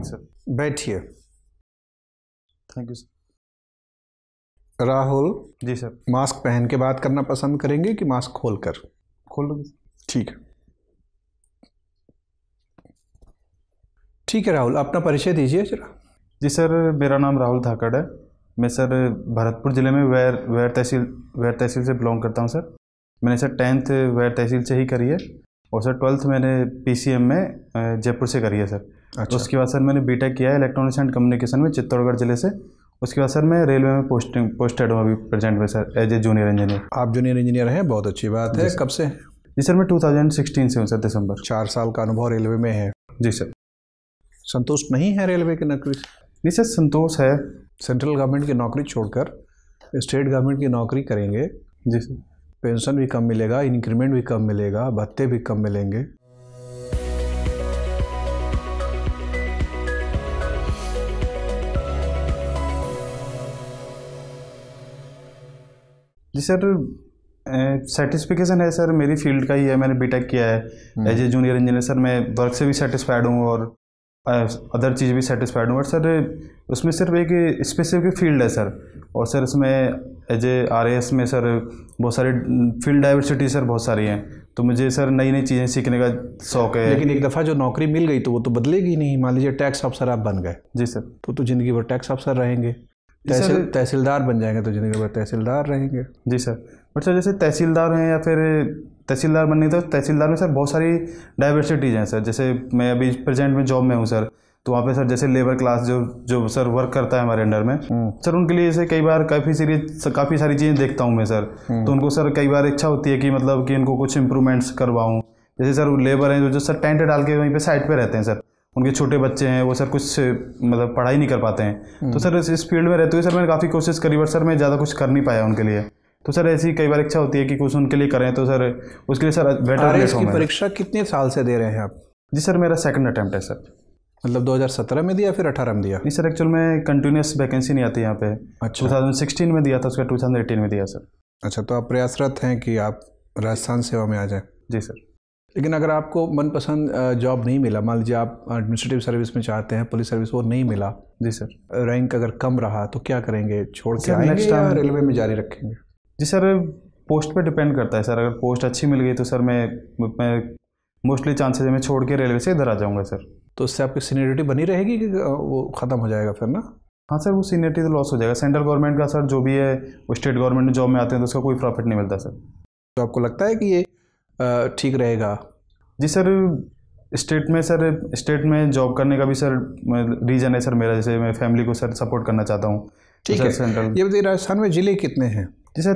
Morning sir. बैठिए। Thank you sir. Rahul ji sir. Mask पहन के बात करना पसंद करेंगे कि मास्क खोलकर? खोल लो। ठीक है। ठीक है राहुल, अपना परिचय दीजिए जरा। जी सर, मेरा नाम राहुल धाकड़ है। मैं सर भरतपुर ज़िले में वैर तहसील से बिलोंग करता हूँ सर। मैंने सर 10th वैर तहसील से ही करी है और सर 12th मैंने PCM में जयपुर से करी है सर। अच्छा। उसके बाद सर मैंने B.Tech किया है इलेक्ट्रॉनिक्स एंड कम्युनिकेशन में चित्तौड़गढ़ ज़िले से। उसके बाद सर मैं रेलवे में पोस्टेड हूँ अभी प्रेजेंट में sir as a junior engineer. आप जूनियर इंजीनियर हैं, बहुत अच्छी बात है। कब से? जी सर, मैं 2016 से हूँ सर, दिसंबर। 4 साल का अनुभव रेलवे में है। जी सर। संतुष्ट नहीं है रेलवे की नौकरी? जी सर, संतोष है। सेंट्रल गवर्नमेंट की नौकरी छोड़कर स्टेट गवर्नमेंट की नौकरी करेंगे। जी सर। पेंशन भी कम मिलेगा, इंक्रीमेंट भी कम मिलेगा, भत्ते भी कम मिलेंगे। जी सर, सेटिस्फिकेशन है सर, मेरी फील्ड का ही है। मैंने B.Tech किया है as a junior engineer sir. मैं वर्क से भी सेटिस्फाइड हूँ और अदर चीज़ भी सेटिस्फाइड हूँ। और सर उसमें सिर्फ एक स्पेसिफिक फील्ड है सर। और सर इसमें एज ए RAS में सर बहुत सारी फील्ड डाइवर्सिटी सर बहुत सारी हैं, तो मुझे सर नई नई चीज़ें सीखने का शौक़ है। लेकिन एक दफ़ा जो नौकरी मिल गई तो वो तो बदलेगी नहीं। मान लीजिए टैक्स अफसर आप बन गए। जी सर। तो जिंदगी भर टैक्स अफसर रहेंगे। तहसीलदार बन जाएंगे तो जिंदगी भर तहसीलदार रहेंगे। जी सर। बट सर जैसे तहसीलदार हैं या फिर तहसीलदार बनने, तो तहसीलदार में सर बहुत सारी डाइवर्सिटीज़ हैं सर। जैसे मैं अभी प्रेजेंट में जॉब में हूँ सर, तो वहाँ पे सर जैसे लेबर क्लास जो सर वर्क करता है हमारे अंडर में सर, उनके लिए जैसे कई बार काफ़ी सारी चीज़ें देखता हूँ मैं सर। तो उनको सर कई बार इच्छा होती है कि मतलब कि इनको कुछ इंप्रूवमेंट्स करवाऊँ। जैसे सर लेबर हैं जो सर टेंट डाल के वहीं पे साइड पे रहते हैं सर, उनके छोटे बच्चे हैं, वो सर कुछ मतलब पढ़ाई नहीं कर पाते हैं। तो सर इस फील्ड में रहते हुए सर मैंने काफ़ी कोशिश करी, बट सर मैं ज़्यादा कुछ कर नहीं पाया उनके लिए। तो सर ऐसी कई बार इच्छा होती है कि कुछ उनके लिए करें, तो सर उसके लिए सर बेटर प्लेटफॉर्म है। परीक्षा कितने साल से दे रहे हैं आप? जी सर, मेरा सेकंड अटैम्प्ट है सर। मतलब 2017 में दिया फिर 18 में दिया? नहीं सर, एक्चुअल में कंटिन्यूस वैकेंसी नहीं आती यहाँ पे। अच्छा। 2016 में दिया था, उसका 2018 में दिया सर। अच्छा, तो आप प्रयासरत हैं कि आप राजस्थान सेवा में आ जाएं? जी सर। लेकिन अगर आपको मनपसंद जॉब नहीं मिला, मान लीजिए आप एडमिनिस्ट्रेटिव सर्विस में चाहते हैं, पुलिस सर्विस, वो नहीं मिला। जी सर। रैंक अगर कम रहा तो क्या करेंगे? छोड़ के आएंगे या रेलवे में जारी रखेंगे? जी सर, पोस्ट पे डिपेंड करता है सर। अगर पोस्ट अच्छी मिल गई तो सर मैं मोस्टली चांसेस है मैं छोड़ के रेलवे से इधर आ जाऊँगा सर। तो उससे आपकी सीनियरिटी बनी रहेगी कि वो ख़त्म हो जाएगा फिर ना? हाँ सर, वो सीनियरिटी तो लॉस हो जाएगा। सेंट्रल गवर्नमेंट का सर जो भी है वो स्टेट गवर्नमेंट में जॉब में आते हैं तो उसका कोई प्रॉफिट नहीं मिलता सर। तो आपको लगता है कि ये ठीक रहेगा? जी सर, स्टेट में जॉब करने का भी सर रीज़न है सर मेरा। जैसे मैं फैमिली को सर सपोर्ट करना चाहता हूँ। ठीक है। सेंट्रल ये बताइए, राजस्थान में ज़िले कितने हैं? जी सर,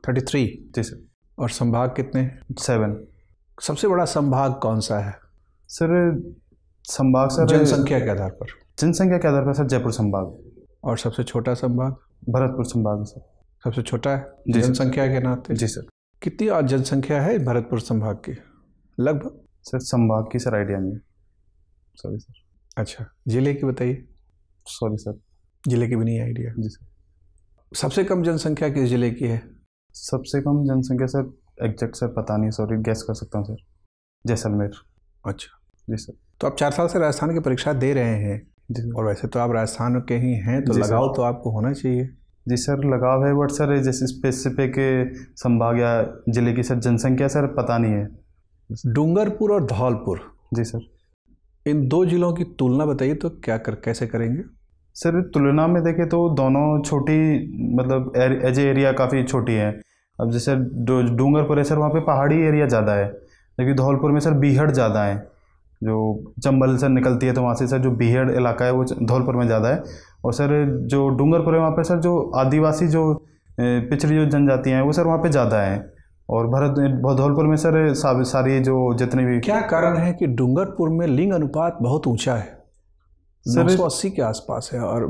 33। जी सर। और संभाग कितने? 7। सबसे बड़ा संभाग कौन सा है सर? संभाग सर जनसंख्या के आधार पर? जनसंख्या के आधार पर सर जयपुर संभाग। और सबसे छोटा संभाग? भरतपुर संभाग सर। सबसे छोटा है जनसंख्या के नाते? जी सर। कितनी जनसंख्या है भरतपुर संभाग की लगभग? सर संभाग की सर आइडिया नहीं। Sorry sir. अच्छा, जिले की बताइए। सॉरी सर, जिले की भी नहीं आइडिया? जी सर। सबसे कम जनसंख्या किस जिले की है? सबसे कम जनसंख्या सर एग्जैक्ट सर पता नहीं, सॉरी, गैस कर सकता हूँ सर। जैसलमेर। अच्छा। जी सर। तो आप 4 साल से राजस्थान की परीक्षा दे रहे हैं। जी सर। और वैसे तो आप राजस्थान के ही हैं, तो लगाव तो आपको होना चाहिए। जी सर, लगाव है, बट सर जैसे स्पेसिफिक संभाग या जिले की सर जनसंख्या सर पता नहीं है। डूंगरपुर और धौलपुर। जी सर। इन 2 जिलों की तुलना बताइए तो कैसे करेंगे? सर तुलना में देखें तो दोनों छोटी, मतलब एज एरिया काफ़ी छोटी है। अब जैसे डूंगरपुर है सर, वहाँ पे पहाड़ी एरिया ज़्यादा है, लेकिन धौलपुर में सर बीहड़ ज़्यादा है। जो चंबल सर निकलती है तो वहाँ से सर जो बीहड़ इलाका है वो धौलपुर में ज़्यादा है। और सर जो डूंगरपुर है वहाँ पे सर जो आदिवासी जो पिछड़ी जो जनजातियाँ हैं वो सर वहाँ पे ज़्यादा है। और धौलपुर में सर सारी जो जितने भी। क्या कारण है कि डूंगरपुर में लिंग अनुपात बहुत ऊंचा है? सर 980 के आसपास है और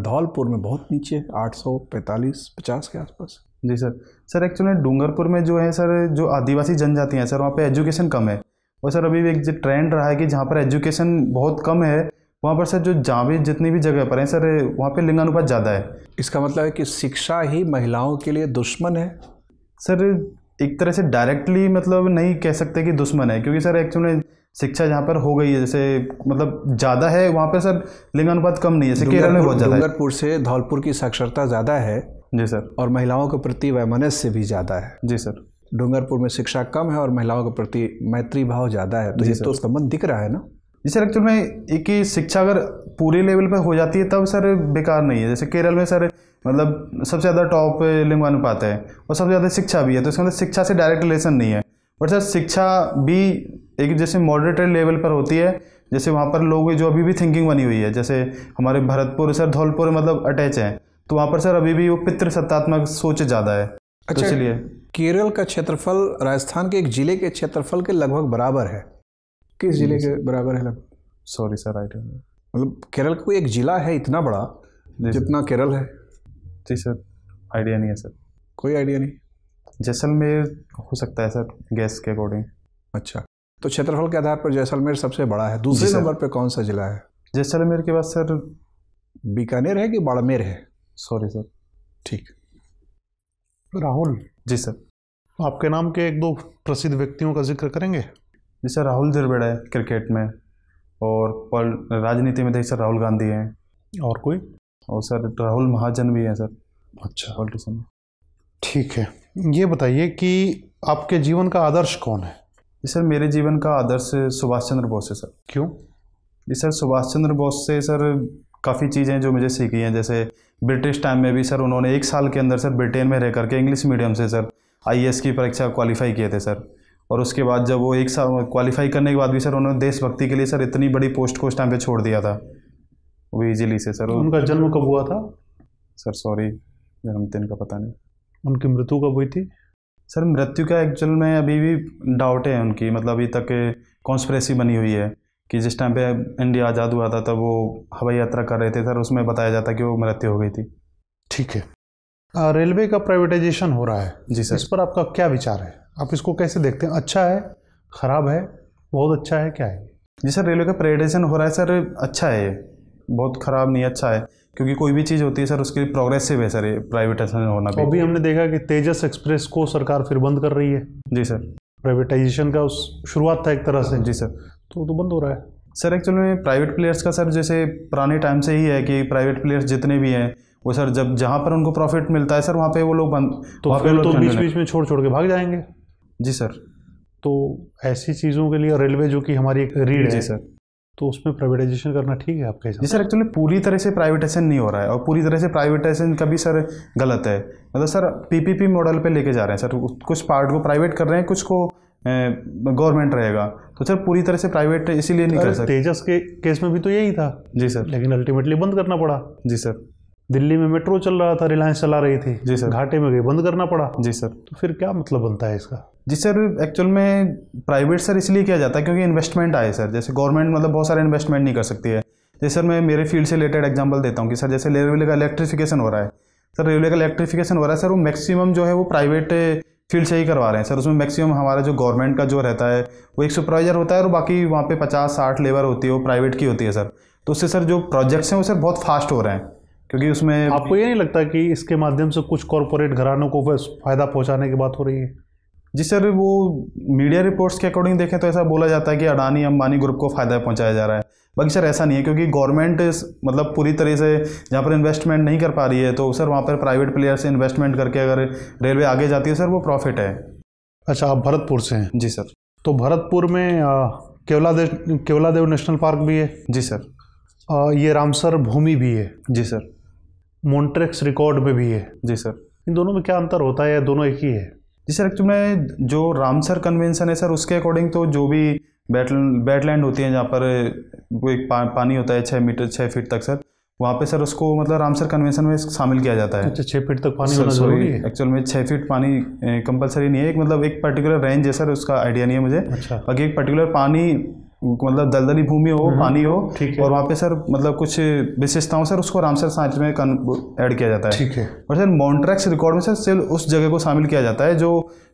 धौलपुर में बहुत नीचे 845-50 के आसपास। जी सर एक्चुअली डूंगरपुर में जो है सर जो आदिवासी जनजातियाँ हैं सर वहाँ पे एजुकेशन कम है। और सर अभी एक ट्रेंड रहा है कि जहाँ पर एजुकेशन बहुत कम है वहाँ पर सर जो जहाँ भी जितनी भी जगह पर है सर वहाँ पे लिंगानुपात ज़्यादा है। इसका मतलब है कि शिक्षा ही महिलाओं के लिए दुश्मन है? सर एक तरह से डायरेक्टली मतलब नहीं कह सकते कि दुश्मन है, क्योंकि सर एक्चुअली शिक्षा जहाँ पर हो गई है, जैसे मतलब ज़्यादा है वहाँ पर सर लिंग अनुपात कम नहीं है, जैसे केरल में बहुत ज़्यादा है। डूंगरपुर से धौलपुर की साक्षरता ज़्यादा है जी सर, और महिलाओं के प्रति वैमनस्य भी ज़्यादा है। जी सर। डूंगरपुर में शिक्षा कम है और महिलाओं के प्रति मैत्री भाव ज़्यादा है, तो ये तो संबंध दिख रहा है ना। जी सर, एक्चुअल में एक ही शिक्षा अगर पूरे लेवल पर हो जाती है तब सर बेकार नहीं है। जैसे केरल में सर मतलब सबसे ज़्यादा टॉप लिंग अनुपात है और सबसे ज़्यादा शिक्षा भी है, तो इसका मतलब शिक्षा से डायरेक्ट रिलेशन नहीं है। बट सर शिक्षा भी एक जैसे मॉडरेट लेवल पर होती है, जैसे वहाँ पर लोग जो अभी भी थिंकिंग बनी हुई है, जैसे हमारे भरतपुर सर धौलपुर मतलब अटैच है, तो वहाँ पर सर अभी भी वो पितृसत्तात्मक सोच ज़्यादा है। अच्छा, तो इसलिए केरल का क्षेत्रफल राजस्थान के एक जिले के क्षेत्रफल के लगभग बराबर है। किस जिले के बराबर है लगभग? सॉरी सर, आइडिया नहीं। मतलब केरल का कोई एक जिला है इतना बड़ा जितना केरल है? जी सर, आइडिया नहीं है सर। कोई आइडिया नहीं? जैसलमेर हो सकता है सर, गैस के अकॉर्डिंग। अच्छा, तो क्षेत्रफल के आधार पर जैसलमेर सबसे बड़ा है। दूसरे नंबर पे कौन सा जिला है? जैसलमेर के बाद सर बीकानेर है कि बाड़मेर है? Sorry sir. ठीक। राहुल जी सर, आपके नाम के एक दो प्रसिद्ध व्यक्तियों का जिक्र करेंगे? जी सर, राहुल द्रविड़ है क्रिकेट में, और राजनीति में देखिए सर राहुल गांधी हैं। और कोई? और सर राहुल महाजन भी हैं सर। अच्छा, पॉलिटिशियन। ठीक है, ये बताइए कि आपके जीवन का आदर्श कौन है? जी सर, मेरे जीवन का आदर्श सुभाष चंद्र बोस है सर। क्यों? जी सर, सुभाष चंद्र बोस से सर काफ़ी चीज़ें जो मुझे सीखी हैं, जैसे ब्रिटिश टाइम में भी सर उन्होंने 1 साल के अंदर सर ब्रिटेन में रह करके इंग्लिश मीडियम से सर IAS की परीक्षा क्वालिफाई किए थे सर। और उसके बाद जब वो 1 साल क्वालिफाई करने के बाद भी सर उन्होंने देशभक्ति के लिए सर इतनी बड़ी पोस्ट को उस टाइम पे छोड़ दिया था वो इजीली से सर। उनका जन्म कब हुआ था? सर सॉरी, जन्मदिन का पता नहीं। उनकी मृत्यु कब हुई थी? सर मृत्यु का एक्चुअल में अभी भी डाउट है उनकी, मतलब अभी तक कॉन्स्पिरेसी बनी हुई है कि जिस टाइम पे इंडिया आज़ाद हुआ था तब वो हवाई यात्रा कर रहे थे सर, उसमें बताया जाता कि वो मृत्यु हो गई थी। ठीक है, रेलवे का प्राइवेटाइजेशन हो रहा है जी सर, इस पर आपका क्या विचार है? आप इसको कैसे देखते हैं? अच्छा है, खराब है, बहुत अच्छा है, क्या है? जी सर, रेलवे का प्राइवेटाइजेशन हो रहा है सर, अच्छा है, बहुत ख़राब नहीं, अच्छा है, क्योंकि कोई भी चीज़ होती है सर उसकी प्रोग्रेसिव है सर ये प्राइवेटाइजेशन होना भी। अभी हमने देखा कि तेजस एक्सप्रेस को सरकार फिर बंद कर रही है। जी सर, प्राइवेटाइजेशन का उस शुरुआत था एक तरह से। जी सर, तो बंद हो रहा है सर। एक्चुअल में प्राइवेट प्लेयर्स का सर जैसे पुराने टाइम से ही है कि प्राइवेट प्लेयर्स जितने भी हैं वो सर जब जहाँ पर उनको प्रॉफिट मिलता है सर वहाँ पे वो लोग बंद, तो फिर तो बीच बीच में छोड़ छोड़ के भाग जाएंगे। जी सर, तो ऐसी चीज़ों के लिए रेलवे जो कि हमारी एक रीढ़ है, जी सर, तो उसमें प्राइवेटाइजेशन करना ठीक है आपके हिसाब से? जी सर, एक्चुअली पूरी तरह से प्राइवेटाइजेशन नहीं हो रहा है और पूरी तरह से प्राइवेटाइजेशन का भी सर गलत है। मतलब सर PPP मॉडल पे लेके जा रहे हैं सर, कुछ पार्ट को प्राइवेट कर रहे हैं, कुछ को गवर्नमेंट रहेगा, तो सर पूरी तरह से प्राइवेट इसीलिए नहीं कर सकते। तेजस के केस में भी तो यही था। जी सर, लेकिन अल्टीमेटली बंद करना पड़ा। जी सर, दिल्ली में मेट्रो चल रहा था, रिलायंस चला रही थी। जी सर, घाटे में गई, बंद करना पड़ा। जी सर। तो फिर क्या मतलब बनता है इसका? जी सर, एक्चुअल में प्राइवेट सर इसलिए किया जाता है क्योंकि इन्वेस्टमेंट आए सर, जैसे गवर्नमेंट मतलब बहुत सारे इन्वेस्टमेंट नहीं कर सकती है। जैसे सर मैं मेरे फील्ड से रिलेटेड एग्जांपल देता हूँ कि सर जैसे रेलवे का इलेक्ट्रिफिकेशन हो रहा है सर, रेलवे का इलेक्ट्रिफिकेशन हो रहा है सर, वो मैक्सिमम जो है वो प्राइवेट फील्ड से ही करवा रहे हैं सर। उसमें मैक्सिमम हमारा जो गवर्नमेंट का जो रहता है वो एक सुपरवाइजर होता है और बाकी वहाँ पे 50-60 लेबर होती है, वो प्राइवेट की होती है सर। तो उससे सर जो प्रोजेक्ट्स हैं वो सर बहुत फास्ट हो रहे हैं, क्योंकि उसमें आपको ये नहीं लगता कि इसके माध्यम से कुछ कॉरपोरेट घरानों को फायदा पहुंचाने की बात हो रही है? जी सर, वो मीडिया रिपोर्ट्स के अकॉर्डिंग देखें तो ऐसा बोला जाता है कि अडानी अंबानी ग्रुप को फायदा पहुंचाया जा रहा है। बाकी सर ऐसा नहीं है, क्योंकि गवर्नमेंट मतलब पूरी तरह से जहाँ पर इन्वेस्टमेंट नहीं कर पा रही है तो सर वहाँ पर प्राइवेट प्लेयर से इन्वेस्टमेंट करके अगर रेलवे आगे जाती है सर वो प्रॉफिट है। अच्छा, आप भरतपुर से हैं? जी सर। तो भरतपुर में केवलादेव नेशनल पार्क भी है? जी सर। ये रामसर भूमि भी है? जी सर। मॉन्ट्रेक्स रिकॉर्ड में भी है? जी सर। इन दोनों में क्या अंतर होता है या दोनों एक ही है? जी सर, एक्चुअली में जो रामसर कन्वेंशन है सर उसके अकॉर्डिंग तो जो भी वेटलैंड होती है जहाँ पर वो एक पानी होता है 6 फीट तक सर, वहाँ पे सर उसको मतलब रामसर कन्वेंशन में शामिल किया जाता है। अच्छा, 6 फीट तक पानी होना जरूरी है? एक्चुअल में 6 फीट पानी कंपलसरी नहीं है, एक मतलब एक पर्टिकुलर रेंज है सर, उसका आइडिया नहीं है मुझे। अच्छा। बाकी एक पर्टिकुलर पानी मतलब दलदली भूमि हो, पानी हो, और वहाँ पे सर मतलब कुछ विशेषताओं सर उसको रामसर साइट में ऐड किया जाता है। ठीक है। और सर मॉन्ट्रेक्स रिकॉर्ड में सर सिर्फ उस जगह को शामिल किया जाता है जो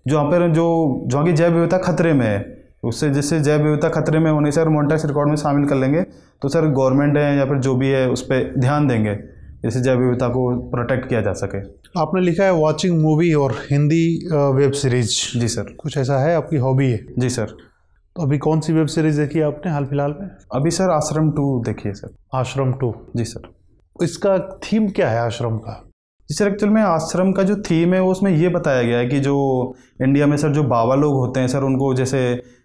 वहाँ पर जो की जैव विविधता खतरे में है, उससे जिससे जैव विविधता खतरे में होने सर मॉन्ट्रेक्स रिकॉर्ड में शामिल कर लेंगे तो सर गवर्नमेंट है या फिर जो भी है उस पर ध्यान देंगे जैसे जैव विविधता को प्रोटेक्ट किया जा सके। आपने लिखा है वॉचिंग मूवी और हिंदी वेब सीरीज। जी सर। कुछ ऐसा है आपकी हॉबी है? जी सर। तो अभी कौन सी वेब सीरीज देखी आपने हाल फिलहाल में? अभी सर आश्रम 2 देखिए सर। आश्रम 2? जी सर। इसका थीम क्या है आश्रम का? जी सर, एक्चुअल में आश्रम का जो थीम है वो उसमें ये बताया गया है कि जो इंडिया में सर जो बाबा लोग होते हैं सर, उनको जैसे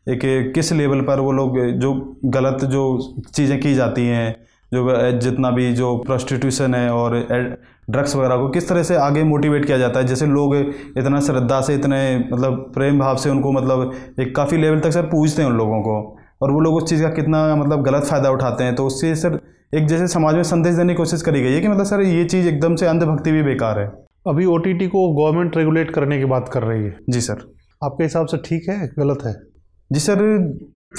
एक किस लेवल पर वो लोग जो गलत जो चीज़ें की जाती हैं, जो जितना भी जो प्रोस्टिट्यूशन है और ड्रग्स वगैरह को किस तरह से आगे मोटिवेट किया जाता है। जैसे लोग इतना श्रद्धा से, इतने मतलब प्रेम भाव से उनको मतलब एक काफ़ी लेवल तक सर पूजते हैं उन लोगों को, और वो लोग उस चीज़ का कितना मतलब गलत फ़ायदा उठाते हैं। तो उससे सर एक जैसे समाज में संदेश देने की कोशिश करी गई है कि मतलब सर ये चीज़ एकदम से अंधभक्ति भी बेकार है। अभी OTT को गवर्नमेंट रेगुलेट करने की बात कर रही है। जी सर। आपके हिसाब से ठीक है, गलत है? जी सर,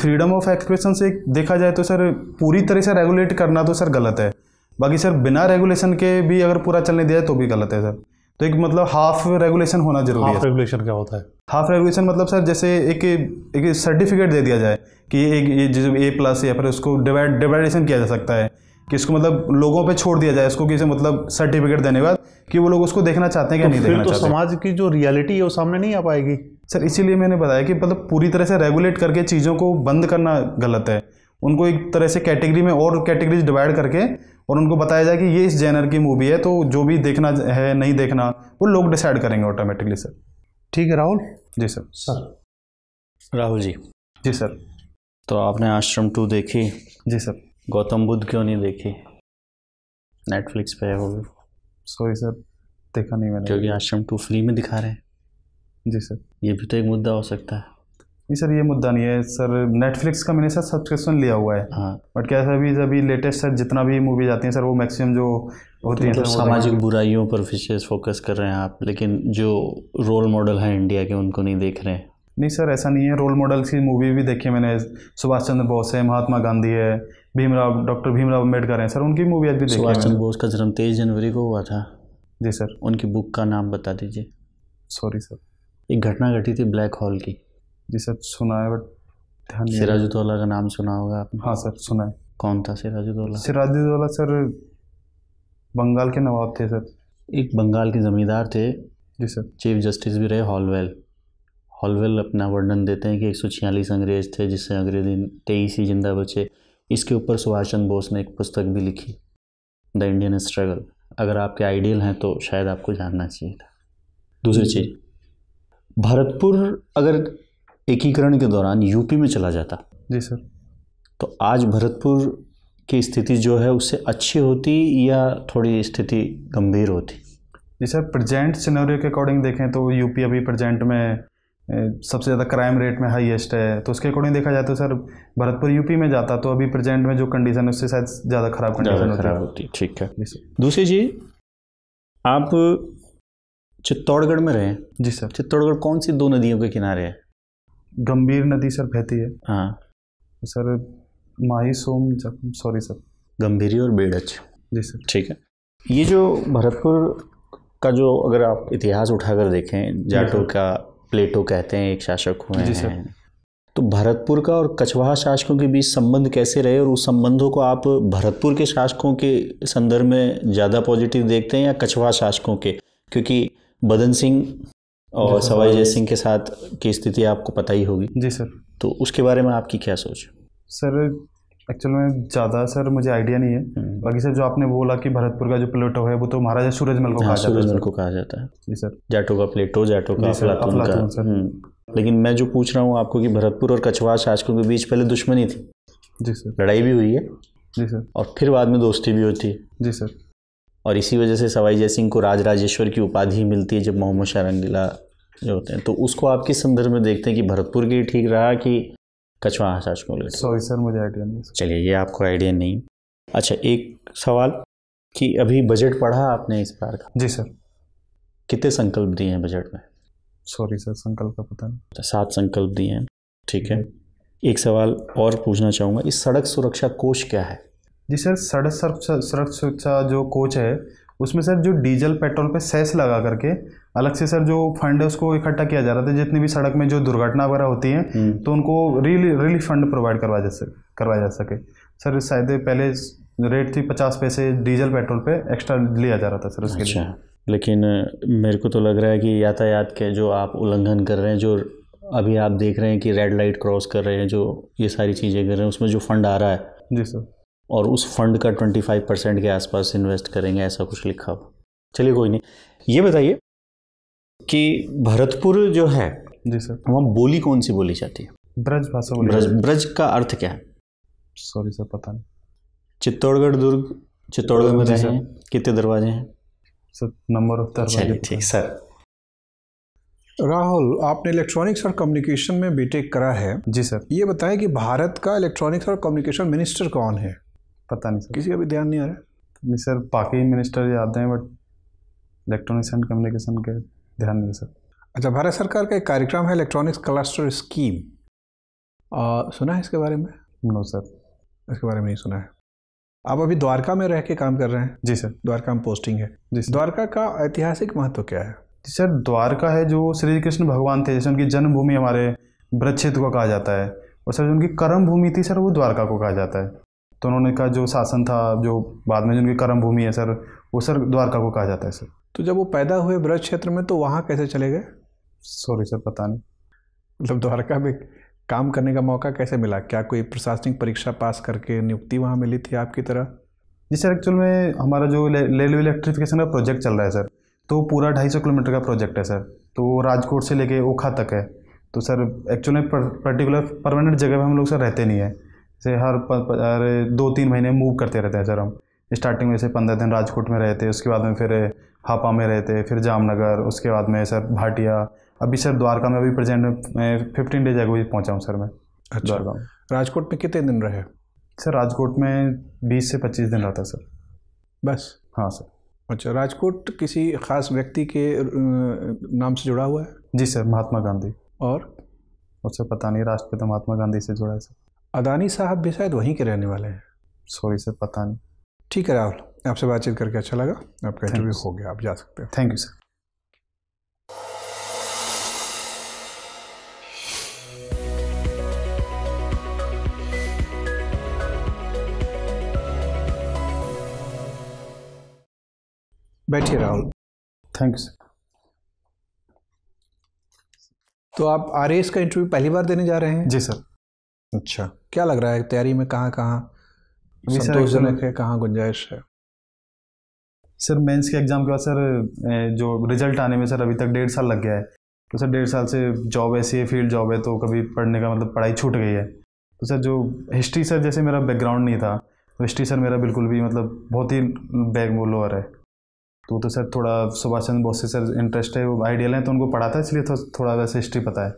फ्रीडम ऑफ एक्सप्रेशन से देखा जाए तो सर पूरी तरह से रेगुलेट करना तो सर गलत है। बाकी सर बिना रेगुलेशन के भी अगर पूरा चलने दिया तो भी गलत है सर। तो एक मतलब हाफ रेगुलेशन होना जरूरी है। हाफ रेगुलेशन क्या होता है? हाफ रेगुलेशन मतलब सर जैसे एक सर्टिफिकेट दे दिया जाए कि एक ये जो A+ या फिर उसको डिवाइडेशन किया जा सकता है कि इसको मतलब लोगों पे छोड़ दिया जाए इसको, कि मतलब सर्टिफिकेट देने के बाद कि वो लोग उसको देखना चाहते हैं कि नहीं देखना चाहते। तो समाज की जो रियलिटी है वो सामने नहीं आ पाएगी सर। इसीलिए मैंने बताया कि मतलब पूरी तरह से रेगुलेट करके चीज़ों को बंद करना गलत है। उनको एक तरह से कैटेगरी में और कैटेगरीज डिवाइड करके और उनको बताया जाए कि ये इस जेनर की मूवी है, तो जो भी देखना है नहीं देखना वो लोग डिसाइड करेंगे ऑटोमेटिकली सर। ठीक है राहुल। जी सर। सर राहुल जी। जी सर। तो आपने आश्रम 2 देखी? जी सर। गौतम बुद्ध क्यों नहीं देखी? नेटफ्लिक्स पे है वो भी। सॉरी सर, देखा नहीं मैंने। क्योंकि आश्रम 2 फ्री में दिखा रहे हैं। जी सर। ये भी तो एक मुद्दा हो सकता है। नहीं सर, ये मुद्दा नहीं है सर। नेटफ्लिक्स का मैंने सर सब्सक्रिप्शन लिया हुआ है। हाँ, बट क्या है अभी लेटेस्ट सर जितना भी मूवीज आती हैं सर वो मैक्सिमम जो होती है मतलब सामाजिक बुराइयों पर विशेष फोकस कर रहे हैं आप, लेकिन जो रोल मॉडल हैं इंडिया के उनको नहीं देख रहे हैं। नहीं सर, ऐसा नहीं है। रोल मॉडल की मूवी भी देखी है मैंने। सुभाष चंद्र बोस है, महात्मा गांधी है, डॉक्टर भीमराव अम्बेडकर हैं सर, उनकी मूवी आज भी देखी है। सुभाष चंद्र बोस का जन्म 23 जनवरी को हुआ था। जी सर। उनकी बुक का नाम बता दीजिए। Sorry sir. एक घटना घटी थी ब्लैक होल की। जी सर, सुना है बट ध्यान नहीं। सिराजुद्दौला का नाम सुना होगा आपने? हाँ सर, सुना है। कौन था सिराजुद्दौला? सिराजुद्दौला सर बंगाल के नवाब थे सर। एक बंगाल के जमींदार थे। जी सर। चीफ जस्टिस भी रहे हॉलवेल अपना वर्णन देते हैं कि 146 अंग्रेज थे जिससे अगले दिन 23 ही जिंदा बचे। इसके ऊपर सुभाष चंद्र बोस ने एक पुस्तक भी लिखी, द इंडियन स्ट्रगल। अगर आपके आइडियल हैं तो शायद आपको जानना चाहिए था। दूसरी चीज़, भरतपुर अगर एकीकरण के दौरान यूपी में चला जाता, जी सर, तो आज भरतपुर की स्थिति जो है उससे अच्छी होती या थोड़ी स्थिति गंभीर होती? जी सर, प्रेजेंट सिनेरियो के अकॉर्डिंग देखें तो यूपी अभी प्रेजेंट में सबसे ज़्यादा क्राइम रेट में हाईएस्ट है, तो उसके अकॉर्डिंग देखा जाए तो सर भरतपुर यूपी में जाता तो अभी प्रेजेंट में जो कंडीशन है उससे शायद ज़्यादा खराब कंडीशन होती। ठीक है। जी सर। दूसरी चीज़, आप चित्तौड़गढ़ में रहे? जी सर। चित्तौड़गढ़ कौन सी 2 नदियों के किनारे है? गंभीर नदी सर बहती है। हाँ सर, माही सोम, सॉरी सर, गंभीरी और बेड़च। जी सर। ठीक है। ये जो भरतपुर का जो अगर आप इतिहास उठाकर देखें, जाटों का प्लेटो कहते हैं एक शासक हुए हैं, तो भरतपुर का और कछवाहा शासकों के बीच संबंध कैसे रहे, और उस संबंधों को आप भरतपुर के शासकों के संदर्भ में ज़्यादा पॉजिटिव देखते हैं या कछवाहा शासकों के? क्योंकि बदन सिंह और सवाई जय सिंह के साथ की स्थिति आपको पता ही होगी। जी सर। तो उसके बारे में आपकी क्या सोच? सर एक्चुअल में ज़्यादा सर मुझे आइडिया नहीं है। बाकी सर जो आपने बोला कि भरतपुर का जो प्लेटो है वो तो महाराजा सूरजमल को कहा जाता है। जी सर। जाटों का प्लेटो, जाटों का अफलातून का। लेकिन मैं जो पूछ रहा हूँ आपको कि भरतपुर और कछवाहा शासकों के बीच पहले दुश्मनी थी। जी सर। लड़ाई भी हुई है। जी सर। और फिर बाद में दोस्ती भी होती है। जी सर। और इसी वजह से सवाई जय सिंह को राजराजेश्वर की उपाधि मिलती है जब मोहम्मद शाह रंगीला जो होते हैं। तो उसको आप किस संदर्भ में देखते हैं कि भरतपुर की ठीक रहा कि कछवाहा शासकों को? सॉरी सर, मुझे आइडिया नहीं। चलिए, ये आपको आइडिया नहीं। अच्छा, एक सवाल कि अभी बजट पढ़ा आपने इस बार का? जी सर। कितने संकल्प दिए हैं बजट में? सॉरी सर, संकल्प का पता नहीं। 7 संकल्प दिए हैं। ठीक है। एक सवाल और पूछना चाहूँगा, इस सड़क सुरक्षा कोष क्या है? जी सर, सड़क सुरक्षा जो कोच है उसमें सर जो डीजल पेट्रोल पे सेस लगा करके अलग से सर जो फंड है उसको इकट्ठा किया जा रहा था। जितनी भी सड़क में जो दुर्घटना वगैरह होती है तो उनको रिलीफ फंड प्रोवाइड करवाया जा सके। सर शायद पहले रेट थी 50 पैसे डीजल पेट्रोल पे एक्स्ट्रा लिया जा रहा था सर उसके लिए। लेकिन मेरे को तो लग रहा है कि यातायात के जो आप उल्लंघन कर रहे हैं, जो अभी आप देख रहे हैं कि रेड लाइट क्रॉस कर रहे हैं, जो ये सारी चीज़ें कर रहे हैं, उसमें जो फंड आ रहा है जी सर, और उस फंड का 25% के आसपास इन्वेस्ट करेंगे, ऐसा कुछ लिखा हुआ। चलिए कोई नहीं, ये बताइए कि भरतपुर जो है जी सर, वहाँ बोली कौन सी बोली जाती है? ब्रज भाषा बोली। ब्रज का अर्थ क्या है? सॉरी सर, पता नहीं। चित्तौड़गढ़ दुर्ग, चित्तौड़गढ़ में रहे हैं, कितने दरवाजे हैं सर? नंबर ऑफ दरवाजे। ठीक सर। राहुल, आपने इलेक्ट्रॉनिक्स और कम्युनिकेशन में बीटेक करा है। जी सर। ये बताएं कि भारत का इलेक्ट्रॉनिक्स और कम्युनिकेशन मिनिस्टर कौन है? पता नहीं सर, किसी का भी ध्यान नहीं आ रहा है। नहीं सर, बाकी मिनिस्टर याद हैं बट इलेक्ट्रॉनिक्स एंड कम्युनिकेशन के ध्यान नहीं सर। अच्छा, भारत सरकार का एक कार्यक्रम है इलेक्ट्रॉनिक्स क्लस्टर स्कीम, सुना है इसके बारे में? नो सर, इसके बारे में नहीं सुना है। आप अभी द्वारका में रह के काम कर रहे हैं? जी सर। द्वारका में पोस्टिंग है जी सर। द्वारका का ऐतिहासिक महत्व क्या है? जी सर, द्वारका है जो श्री कृष्ण भगवान थे, जैसे उनकी जन्मभूमि हमारे ब्रज क्षेत्र को कहा जाता है, और सर जो उनकी कर्म भूमि थी सर, वो द्वारका को कहा जाता है। तो उन्होंने का जो शासन था, जो बाद में जो उनकी कर्म भूमि है सर, वो सर द्वारका को कहा जाता है सर। तो जब वो पैदा हुए ब्रज क्षेत्र में, तो वहाँ कैसे चले गए? सॉरी सर, पता नहीं। मतलब द्वारका में काम करने का मौका कैसे मिला? क्या कोई प्रशासनिक परीक्षा पास करके नियुक्ति वहाँ मिली थी आपकी तरह? जी सर, एक्चुअल में हमारा जो रेलवे इलेक्ट्रिफिकेशन का प्रोजेक्ट चल रहा है सर, तो पूरा 250 किलोमीटर का प्रोजेक्ट है सर। तो राजकोट से लेके ओखा तक है। तो सर एक्चुअल में पर्टिकुलर परमानेंट जगह पे हम लोग सर रहते नहीं है। जैसे हर 2-3 महीने मूव करते रहते हैं सर हम। स्टार्टिंग में से 15 दिन राजकोट में रहते, उसके बाद में फिर हापा में रहते, फिर जामनगर, उसके बाद में सर भाटिया। अभी सर द्वारका में अभी प्रेजेंट में 15 डेज अगो पहुँचा हूँ सर मैं। अच्छा, द्वारका में। राजकोट में कितने दिन रहे? सर राजकोट में 20 से 25 दिन रहता सर। बस? हाँ सर। अच्छा, राजकोट किसी खास व्यक्ति के नाम से जुड़ा हुआ है? जी सर, महात्मा गांधी। और उससे पता नहीं, राष्ट्रपिता महात्मा गांधी से जुड़ा है सर। अदानी साहब भी शायद वहीं के रहने वाले हैं। सॉरी सर, पता नहीं। ठीक है राहुल, आपसे बातचीत करके अच्छा लगा। आपका इंटरव्यू हो गया, आप जा सकते हैं। Thank you sir. बैठिए राहुल। Thank you sir. तो आप आरएएस का इंटरव्यू पहली बार देने जा रहे हैं? जी सर। अच्छा, क्या लग रहा है तैयारी में? कहाँ अभी सर संतोषजनक है, कहाँ गुंजाइश है? सर मेंस के एग्ज़ाम के बाद सर जो रिजल्ट आने में सर अभी तक 1.5 साल लग गया है। तो सर 1.5 साल से जॉब ऐसी है, फील्ड जॉब है, तो कभी पढ़ने का मतलब पढ़ाई छूट गई है। तो सर जो हिस्ट्री सर, जैसे मेरा बैकग्राउंड नहीं था, तो हिस्ट्री सर मेरा बिल्कुल भी मतलब बहुत ही बैक वो लोअर है। तो सर थोड़ा सुभाष चंद्र बोस से सर इंटरेस्ट है, वो आइडियल है, तो उनको पढ़ा था, इसलिए थोड़ा वैसे हिस्ट्री पता है।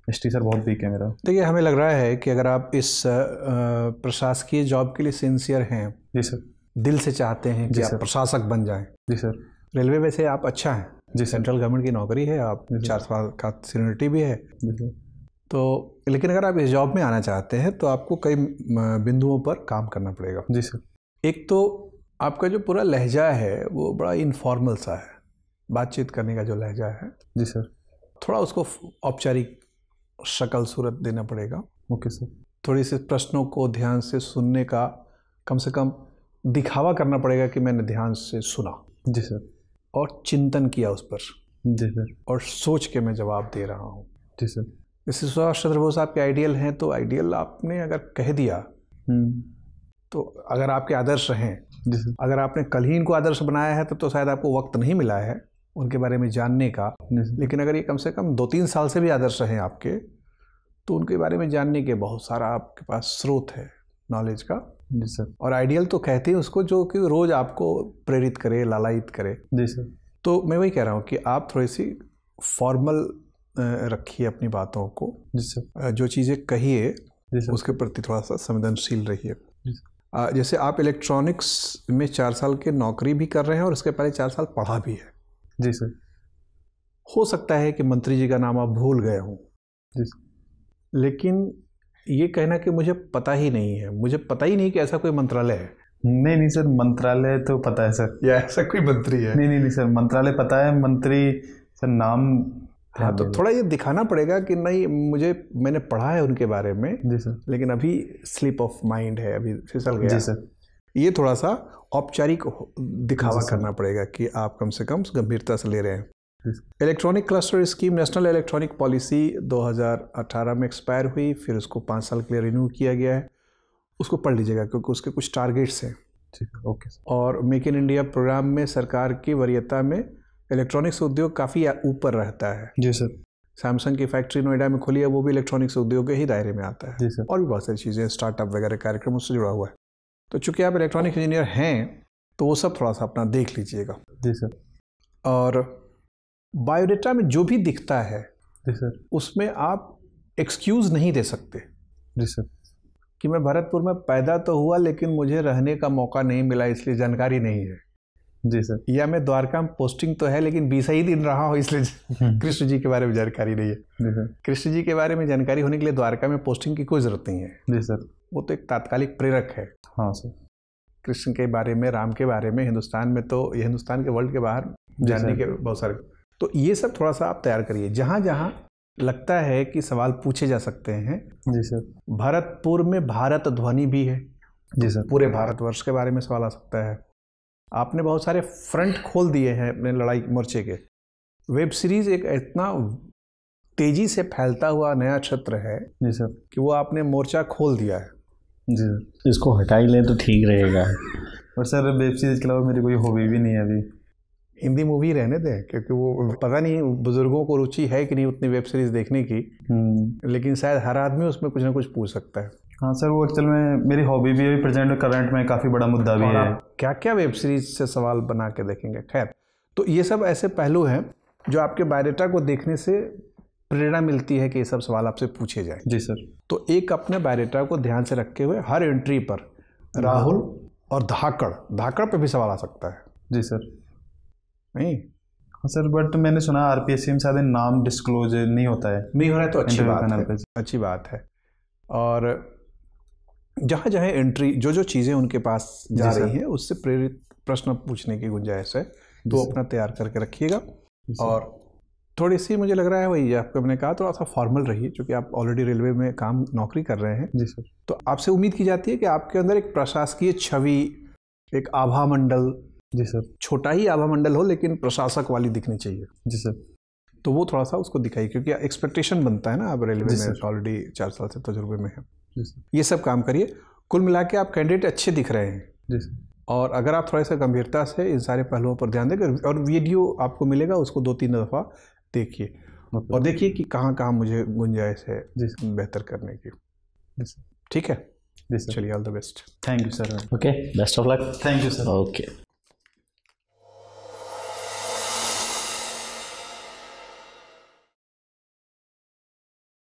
हिस्ट्री सर बहुत वीक है मेरा। देखिए, हमें लग रहा है कि अगर आप इस प्रशासकीय जॉब के लिए सिंसियर हैं, जी सर, दिल से चाहते हैं कि आप प्रशासक बन जाएं। जी सर। रेलवे वैसे आप अच्छा है जी, सेंट्रल गवर्नमेंट की नौकरी है, आप 4 साल का सीनियरिटी भी है। तो लेकिन अगर आप इस जॉब में आना चाहते हैं तो आपको कई बिंदुओं पर काम करना पड़ेगा। जी सर। एक तो आपका जो पूरा लहजा है वो बड़ा इनफॉर्मल सा है, बातचीत करने का जो लहजा है। जी सर। थोड़ा उसको औपचारिक शक्ल सूरत देना पड़ेगा। Okay sir. थोड़ी सी प्रश्नों को ध्यान से सुनने का, कम से कम दिखावा करना पड़ेगा कि मैंने ध्यान से सुना। जी सर। और चिंतन किया उस पर। जी सर। और सोच के मैं जवाब दे रहा हूँ। जी सर। जैसे सुभाष चंद्र बोस आपके आइडियल हैं, तो आइडियल आपने अगर कह दिया तो अगर आपके आदर्श हैं, अगर आपने कल ही इनको आदर्श बनाया है तो शायद आपको वक्त नहीं मिला है उनके बारे में जानने का। लेकिन अगर ये कम से कम 2-3 साल से भी आदर्श हैं आपके, तो उनके बारे में जानने के बहुत सारा आपके पास स्रोत है नॉलेज का। जी सर। और आइडियल तो कहते हैं उसको जो कि रोज़ आपको प्रेरित करे, लालायित करे। जी सर। तो मैं वही कह रहा हूँ कि आप थोड़ी सी फॉर्मल रखिए अपनी बातों को। जी सर। जो चीज़ें कहिए उसके प्रति थोड़ा सा संवेदनशील रहिए। जैसे आप इलेक्ट्रॉनिक्स में 4 साल की नौकरी भी कर रहे हैं और उसके पहले 4 साल पढ़ा भी है। जी सर। हो सकता है कि मंत्री जी का नाम आप भूल गए हों। जी सर। लेकिन ये कहना कि मुझे पता ही नहीं है, मुझे पता ही नहीं कि ऐसा कोई मंत्रालय है। नहीं सर, मंत्रालय तो पता है सर। या ऐसा कोई मंत्री है? नहीं सर, मंत्रालय पता है, मंत्री सर नाम। हाँ, तो थोड़ा ये दिखाना पड़ेगा कि नहीं मैंने पढ़ा है उनके बारे में। जी सर। लेकिन अभी स्लिप ऑफ माइंड है, अभी फिसल गया। जी सर। ये थोड़ा सा औपचारिक दिखावा करना पड़ेगा कि आप कम से कम गंभीरता से ले रहे हैं। Electronic cluster scheme national electronic policy 2018 में एक्सपायर हुई, फिर उसको 5 साल के लिए रिन्यू किया गया है। उसको पढ़ लीजिएगा क्योंकि उसके कुछ टारगेट्स हैं। ठीक है, ओके। और मेक इन इंडिया प्रोग्राम में सरकार की वरीयता में इलेक्ट्रॉनिक्स उद्योग काफ़ी ऊपर रहता है। जी सर। सैमसंग की फैक्ट्री नोएडा में खुली है, वो भी इलेक्ट्रॉनिक्स उद्योग के ही दायरे में आता है। जी सर। और भी बहुत सारी चीज़ें, स्टार्टअप वगैरह कार्यक्रम उससे जुड़ा हुआ है। तो चूँकि आप इलेक्ट्रॉनिक इंजीनियर हैं तो वो सब थोड़ा सा अपना देख लीजिएगा। जी सर। और बायोडेटा में जो भी दिखता है जी सर, उसमें आप एक्सक्यूज़ नहीं दे सकते जी सर, कि मैं भरतपुर में पैदा तो हुआ लेकिन मुझे रहने का मौका नहीं मिला इसलिए जानकारी नहीं है। जी सर, या मैं द्वारका में पोस्टिंग तो है लेकिन 20 ही दिन रहा हूँ इसलिए कृष्ण जी के बारे में जानकारी नहीं है। जी सर, कृष्ण जी के बारे में जानकारी होने के लिए द्वारका में पोस्टिंग की कोई ज़रूरत नहीं है। जी सर, वो तो एक तात्कालिक प्रेरक है। हाँ सर। कृष्ण के बारे में, राम के बारे में हिंदुस्तान में तो ये हिंदुस्तान के वर्ल्ड के बाहर जानने के बहुत सारे, तो ये सब थोड़ा सा आप तैयार करिए। जहाँ जहाँ लगता है कि सवाल पूछे जा सकते हैं। जी सर। भरतपुर में भारत ध्वनि भी है। जी सर। पूरे भारतवर्ष के बारे में सवाल आ सकता है। आपने बहुत सारे फ्रंट खोल दिए हैं अपने लड़ाई मोर्चे के। वेब सीरीज एक इतना तेजी से फैलता हुआ नया क्षेत्र है जी सर, कि वो आपने मोर्चा खोल दिया है। जी सर। इसको हटा ही लें तो ठीक रहेगा। और सर वेब सीरीज के अलावा मेरी कोई हॉबी भी नहीं है अभी। हिंदी मूवी रहने दें, क्योंकि वो पता नहीं बुजुर्गों को रुचि है कि नहीं उतनी वेब सीरीज देखने की, लेकिन शायद हर आदमी उसमें कुछ ना कुछ पूछ सकता है। हाँ सर, वो एक्चुअल में मेरी हॉबी भी है, प्रेजेंट करंट में काफ़ी बड़ा मुद्दा भी है। क्या क्या वेब सीरीज से सवाल बना के देखेंगे। खैर, तो ये सब ऐसे पहलू हैं जो आपके बायोडेटा को देखने से प्रेरणा मिलती है कि ये सब सवाल आपसे पूछे जाए। जी सर। तो एक अपने बायोडेटा को ध्यान से रखते हुए हर एंट्री पर राहुल और धाकड़ पे भी सवाल आ सकता है। जी सर। नहीं हाँ सर, बट मैंने सुना आरपीएससी में शायद नाम डिस्क्लोज नहीं होता है। नहीं हो रहा है तो अच्छी बात पैनल है, पे। अच्छी बात है। और जहाँ जहाँ एंट्री जो जो चीज़ें उनके पास जा जी सर। रही हैं उससे प्रेरित प्रश्न पूछने की गुंजाइश है, तो अपना तैयार करके रखिएगा। और थोड़ी सी मुझे लग रहा है वही आपको मैंने कहा, थोड़ा सा फॉर्मल रहिए क्योंकि आप ऑलरेडी रेलवे में नौकरी कर रहे हैं। जी सर। तो आपसे उम्मीद की जाती है कि आपके अंदर एक प्रशासकीय छवि, एक आभा मंडल, जी सर, छोटा ही आभा मंडल हो लेकिन प्रशासक वाली दिखनी चाहिए। जी सर। तो वो थोड़ा सा उसको दिखाइए क्योंकि एक्सपेक्टेशन बनता है ना, आप रेलवे जी में सर। ऑलरेडी 4 साल से तजुर्बे में है। जी सर। ये सब काम करिए। कुल मिला के आप कैंडिडेट अच्छे दिख रहे हैं। जी सर। और अगर आप थोड़ा सा गंभीरता से इन सारे पहलुओं पर ध्यान देंगे और वीडियो आपको मिलेगा उसको 2-3 दफ़ा देखिए और देखिए कि कहाँ कहाँ मुझे गुंजाइश है बेहतर करने की। ठीक है, जी सर। चलिए, all the best. Thank you sir. Okay, best of luck. Thank you sir. Okay.